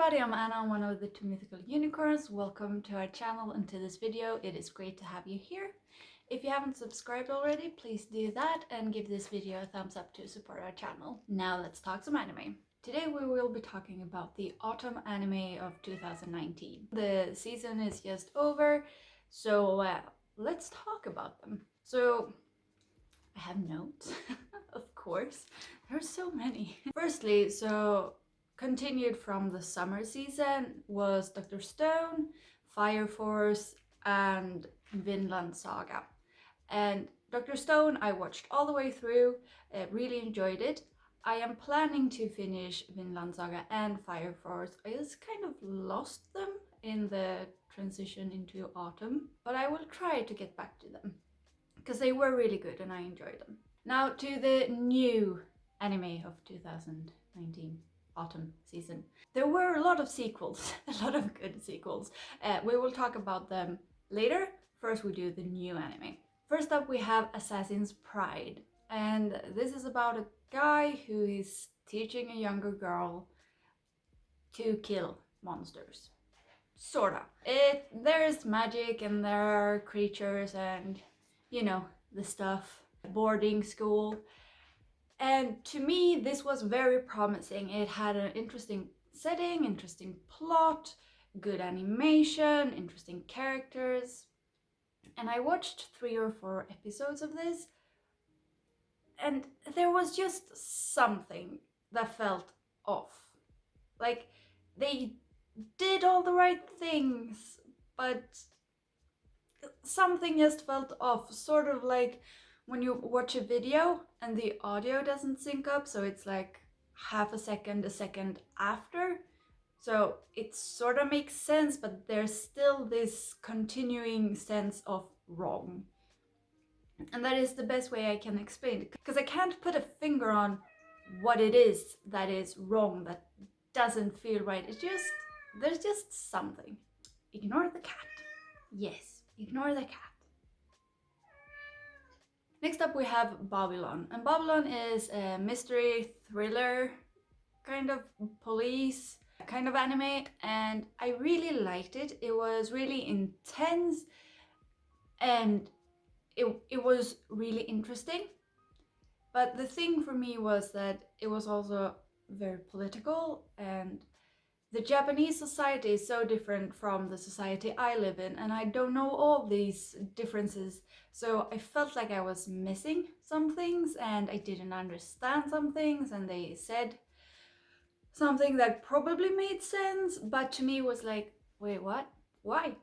everybody, I'm Anna, one of the two mythical unicorns. Welcome to our channel and to this video. It is great to have you here. If you haven't subscribed already, please do that and give this video a thumbs up to support our channel. Now let's talk some anime. Today we will be talking about the autumn anime of 2019. The season is just over, so let's talk about them. So I have notes, of course. There are so many. Firstly, continued from the summer season was Dr. Stone, Fire Force, and Vinland Saga. And Dr. Stone I watched all the way through, really enjoyed it. I am planning to finish Vinland Saga and Fire Force. I just kind of lost them in the transition into autumn, but I will try to get back to them because they were really good and I enjoyed them. Now to the new anime of 2019 autumn season. There were a lot of sequels, a lot of good sequels. We will talk about them later. First we do the new anime. First up we have Assassin's Pride, and this is about a guy who is teaching a younger girl to kill monsters. Sorta. There's magic and there are creatures and, you know, the stuff. Boarding school. And to me, this was very promising. It had an interesting setting, interesting plot, good animation, interesting characters. And I watched 3 or 4 episodes of this, and there was just something that felt off. Like, they did all the right things, but something just felt off. Sort of like when you watch a video and the audio doesn't sync up, so it's like half a second after. So it sort of makes sense, but there's still this continuing sense of wrong. And that is the best way I can explain it, because I can't put a finger on what it is that is wrong, that doesn't feel right. There's just something. Ignore the cat. Yes, ignore the cat. Next up we have Babylon, and Babylon is a mystery thriller, kind of police, kind of anime, and I really liked it. It was really intense and it was really interesting. But the thing for me was that it was also very political, and the Japanese society is so different from the society I live in, and I don't know all these differences. So I felt like I was missing some things and I didn't understand some things, and they said something that probably made sense, but to me was like, wait, what? Why?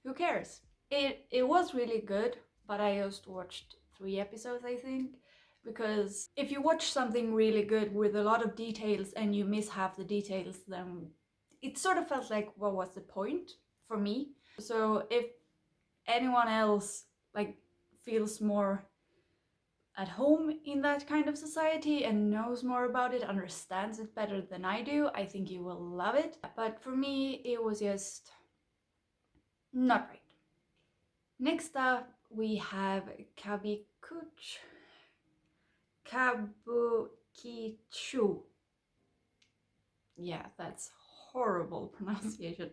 Who cares? It was really good, but I just watched 3 episodes, I think. Because if you watch something really good with a lot of details and you miss half the details, then it sort of felt like, what was the point for me? So if anyone else like feels more at home in that kind of society and knows more about it, understands it better than I do, I think you will love it. But for me, it was just not right. Next up, we have Kabukicho. Yeah, that's horrible pronunciation.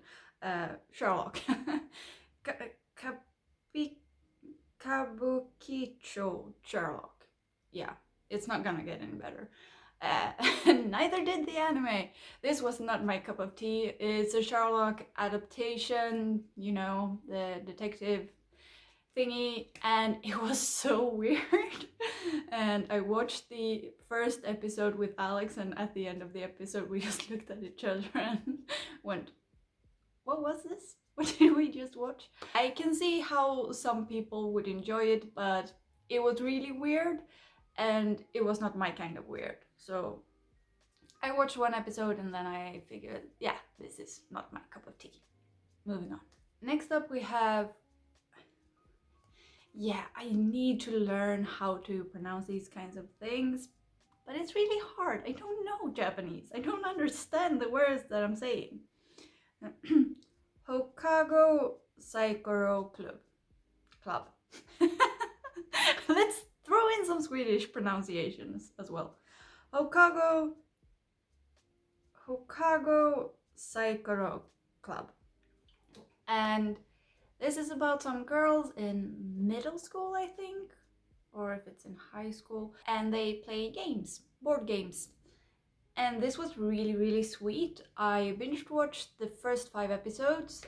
Sherlock. Kabukicho Sherlock. Yeah, it's not gonna get any better. Neither did the anime. This was not my cup of tea. It's a Sherlock adaptation, you know, the detective thingy, and it was so weird. And I watched the first episode with Alex, and at the end of the episode we just looked at each other and went, what was this? What did we just watch? I can see how some people would enjoy it, but it was really weird and it was not my kind of weird. So I watched 1 episode and then I figured, yeah, this is not my cup of tea. Moving on. Next up we have, yeah, I need to learn how to pronounce these kinds of things, but it's really hard. I don't know Japanese. I don't understand the words that I'm saying. Hokago Saikoro Club. Let's throw in some Swedish pronunciations as well. Hokago Saikoro Club. And this is about some girls in middle school, I think, or if it's in high school, and they play games, board games. And this was really, really sweet. I binge watched the first 5 episodes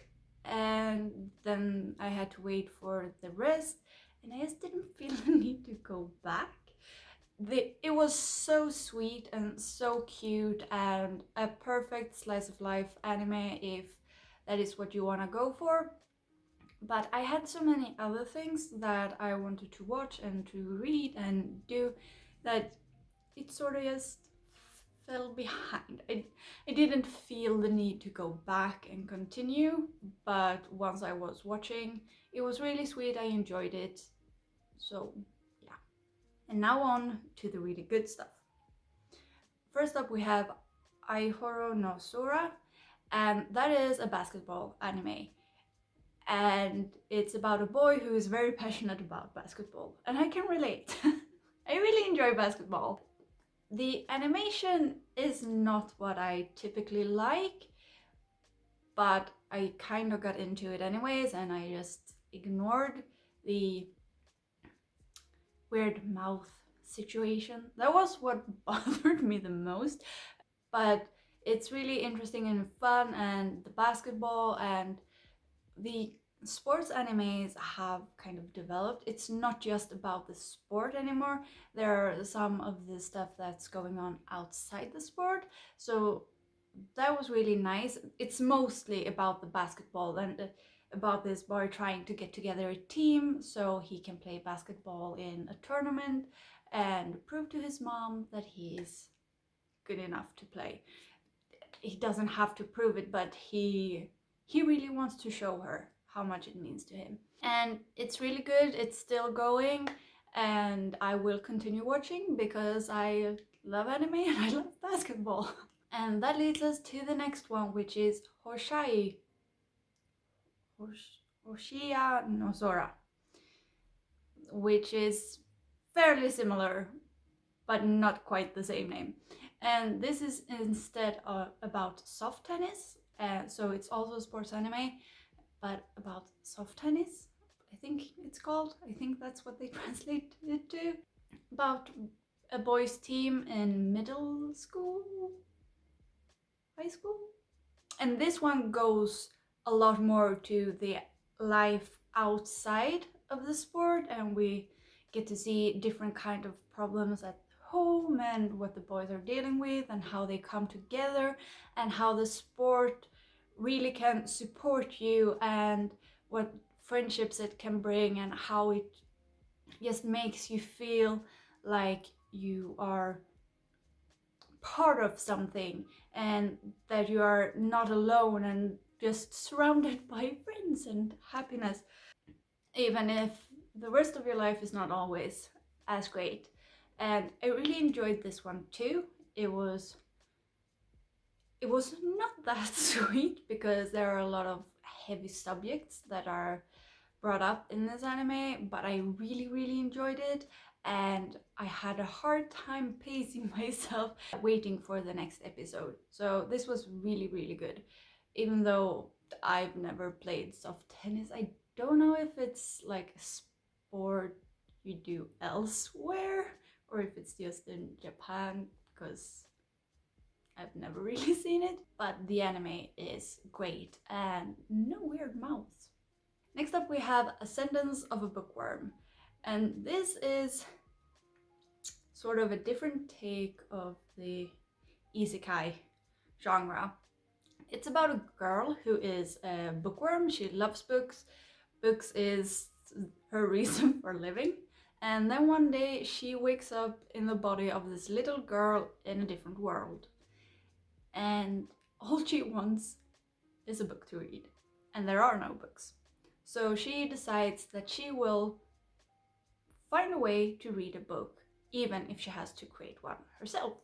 and then I had to wait for the rest, and I just didn't feel the need to go back. It was so sweet and so cute and a perfect slice of life anime if that is what you want to go for. But I had so many other things that I wanted to watch and to read and do that it sort of just fell behind. I didn't feel the need to go back and continue, but once I was watching, it was really sweet. I enjoyed it. So yeah. And now on to the really good stuff. First up we have Aihoro no Sora, and that is a basketball anime. And it's about a boy who is very passionate about basketball, and I can relate. I really enjoy basketball. The animation is not what I typically like, but I kind of got into it anyways, and I just ignored the weird mouth situation. That was what bothered me the most, but it's really interesting and fun, and the basketball and the sports animes have kind of developed. It's not just about the sport anymore. There are some of the stuff that's going on outside the sport, so that was really nice. It's mostly about the basketball and about this boy trying to get together a team so he can play basketball in a tournament and prove to his mom that he is good enough to play. He doesn't have to prove it, but he really wants to show her how much it means to him. And it's really good. It's still going, and I will continue watching because I love anime and I love basketball. And that leads us to the next one, which is Hoshiya no Sora, which is fairly similar but not quite the same name. And this is instead about soft tennis. So it's also a sports anime, but about soft tennis, I think it's called. I think that's what they translate it to. About a boys' team in middle school, high school. And this one goes a lot more to the life outside of the sport, and we get to see different kind of problems at home and what the boys are dealing with and how they come together and how the sport really can support you and what friendships it can bring and how it just makes you feel like you are part of something and that you are not alone and just surrounded by friends and happiness, even if the rest of your life is not always as great. And I really enjoyed this one too. It was not that sweet because there are a lot of heavy subjects that are brought up in this anime, but I really enjoyed it, and I had a hard time pacing myself waiting for the next episode. So this was really good. Even though I've never played soft tennis, I don't know if it's like a sport you do elsewhere or if it's just in Japan, because I've never really seen it. But the anime is great and no weird mouths. Next up we have Ascendance of a Bookworm, and this is sort of a different take of the isekai genre. It's about a girl who is a bookworm. She loves books. Books is her reason for living. And then one day she wakes up in the body of this little girl in a different world. And all she wants is a book to read. And there are no books. So she decides that she will find a way to read a book, even if she has to create one herself.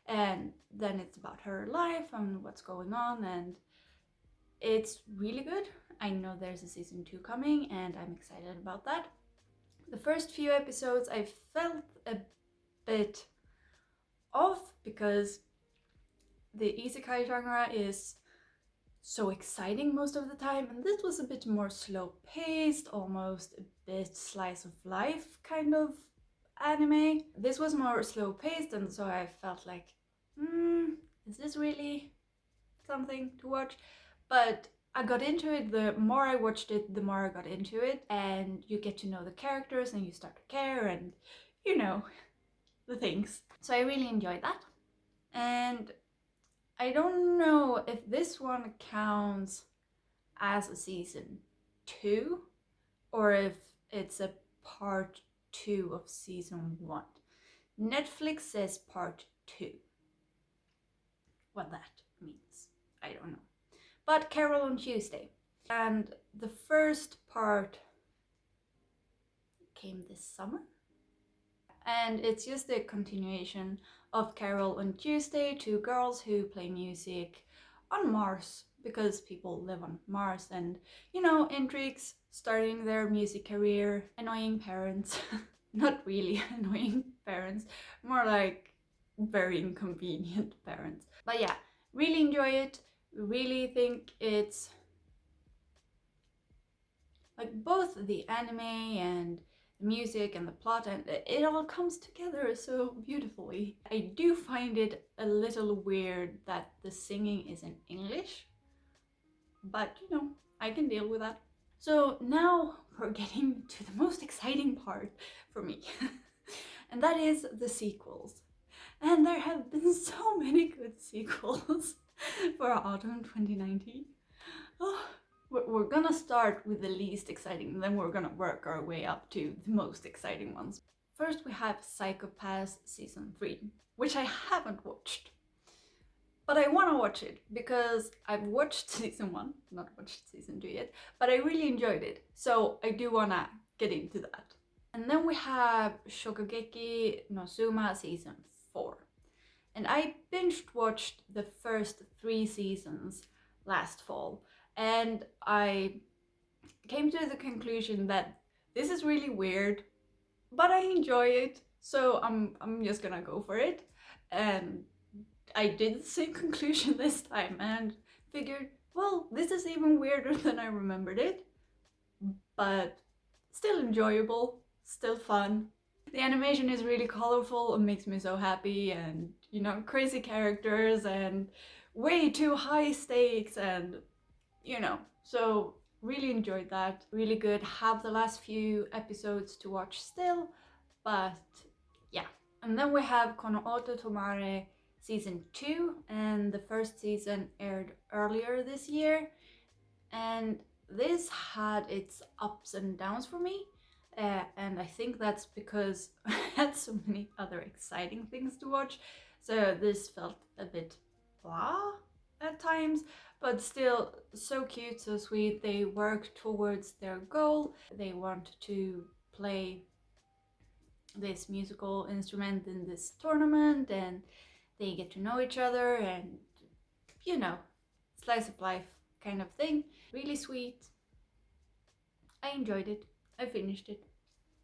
And then it's about her life and what's going on, and it's really good. I know there's a season 2 coming, and I'm excited about that. The first few episodes I felt a bit off because the isekai genre is so exciting most of the time, and this was a bit more slow paced, almost a bit slice of life kind of anime. This was more slow paced, and so I felt like, is this really something to watch? But I got into it. The more I watched it, the more I got into it, and you get to know the characters and you start to care, and you know, the things. So I really enjoyed that. And I don't know if this one counts as a season 2 or if it's a part 2 of season 1. Netflix says part 2. What that means, I don't know. But Carol on Tuesday. And the first part came this summer. And it's just a continuation of Carol on Tuesday, 2 girls who play music on Mars because people live on Mars, and you know, intrigues, starting their music career, annoying parents. Not really annoying parents, more like very inconvenient parents. But yeah, really enjoy it. Really think it's like both the anime and the music and the plot, and it all comes together so beautifully. I do find it a little weird that the singing is in English, but you know, I can deal with that. So now we're getting to the most exciting part for me, and that is the sequels. And there have been so many good sequels for autumn 2019. Oh, we're gonna start with the least exciting, and then we're gonna work our way up to the most exciting ones. First, we have Psycho-Pass Season 3, which I haven't watched. But I want to watch it because I've watched Season 1, not watched Season 2 yet, but I really enjoyed it. So I do want to get into that. And then we have Shokugeki no Soma Season 4. And I binged watched the first 3 seasons last fall, and I came to the conclusion that this is really weird, but I enjoy it, so I'm just gonna go for it. And I did the same conclusion this time and figured, well, this is even weirder than I remembered it, but still enjoyable, still fun. The animation is really colorful and makes me so happy, and you know, crazy characters and way too high stakes, and you know, so really enjoyed that. Really good. Have the last few episodes to watch still, but yeah. And then we have Kono Oto Tomare Season 2, and the first season aired earlier this year, and this had its ups and downs for me. And I think that's because I had so many other exciting things to watch, so this felt a bit blah at times, but still so cute, so sweet. They work towards their goal. They want to play this musical instrument in this tournament, and they get to know each other, and you know, slice of life kind of thing. Really sweet. I enjoyed it. I finished it.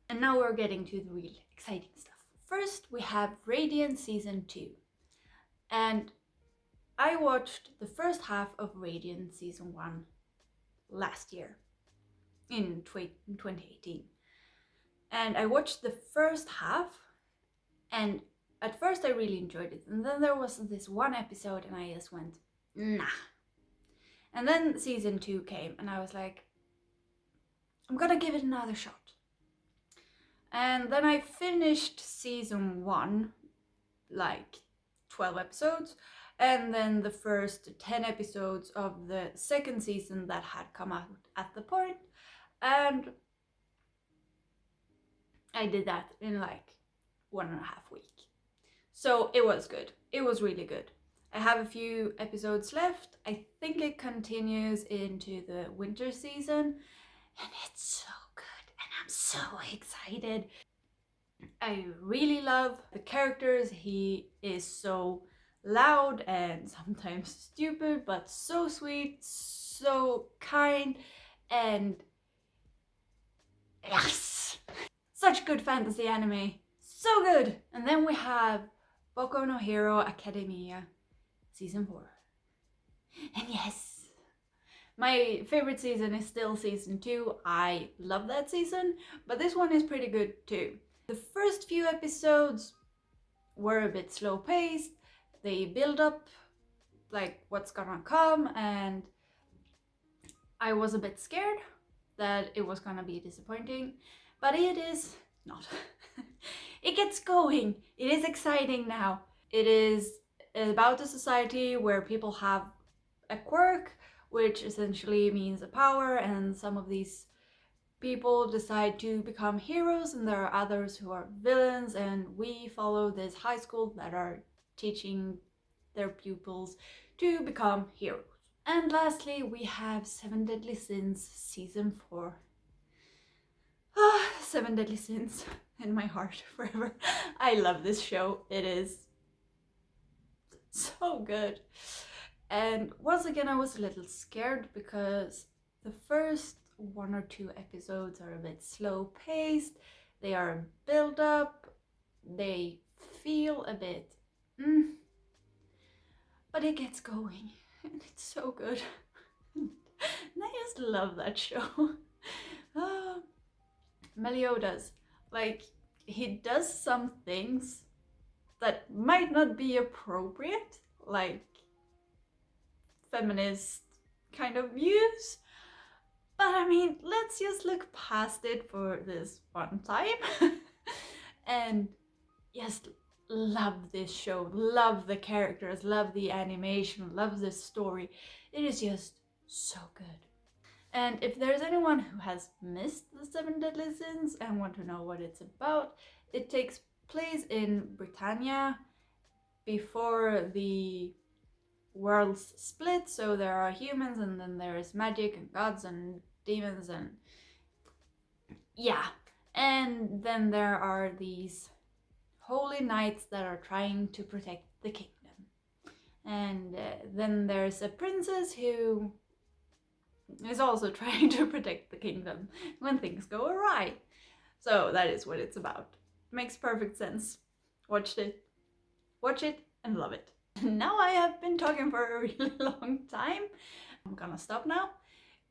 And now we're getting to the real exciting stuff. First, we have Radiant Season 2. And I watched the first half of Radiant Season 1 last year, in 2018. And I watched the first half, and at first I really enjoyed it. And then there was this one episode and I just went, nah. And then Season 2 came and I was like, I'm gonna give it another shot. And then I finished Season 1, like 12 episodes, and then the first 10 episodes of the second season that had come out at the point, and I did that in like 1.5 weeks. So it was good. It was really good. I have a few episodes left. I think it continues into the winter season, and it's so good, and I'm so excited. I really love the characters. He is so loud and sometimes stupid, but so sweet, so kind, and yes! Such good fantasy anime. So good! And then we have Boku no Hero Academia Season 4. And yes, My favorite season is still season 2. I love that season, but this one is pretty good too. The first few episodes were a bit slow paced. They build up like what's gonna come, and I was a bit scared that it was gonna be disappointing, but it is not. It gets going. It is exciting now. It is about a society where people have a quirk, which essentially means a power, and some of these people decide to become heroes, and there are others who are villains, and we follow this high school that are teaching their pupils to become heroes. And lastly, we have Seven Deadly Sins season 4. Seven Deadly Sins in my heart forever. I love this show. It is so good. And once again, I was a little scared because the first 1 or 2 episodes are a bit slow paced. They are built up. They feel a bit but it gets going, and it's so good. And I just love that show. Meliodas, like, he does some things that might not be appropriate, like feminist kind of views, but I mean, let's just look past it for this one time. And just love this show, love the characters, love the animation, love the story. It is just so good. And if there's anyone who has missed the Seven Deadly Sins and want to know what it's about, it takes place in Britannia before the worlds split. So there are humans, and then there is magic and gods and demons, and yeah. And then there are these holy knights that are trying to protect the kingdom. And then there's a princess who is also trying to protect the kingdom when things go awry. So that is what it's about. Makes perfect sense. Watch it and love it. Now I have been talking for a really long time. I'm gonna stop now,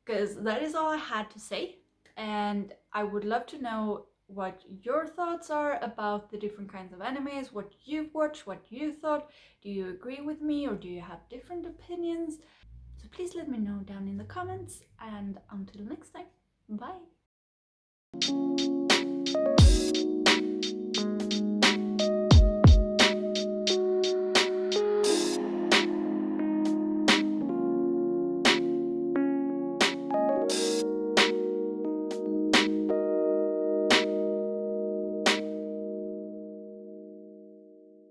because that is all I had to say. And I would love to know what your thoughts are about the different kinds of animes, what you've watched, what you thought. Do you agree with me, or do you have different opinions? So please let me know down in the comments, and until next time, bye!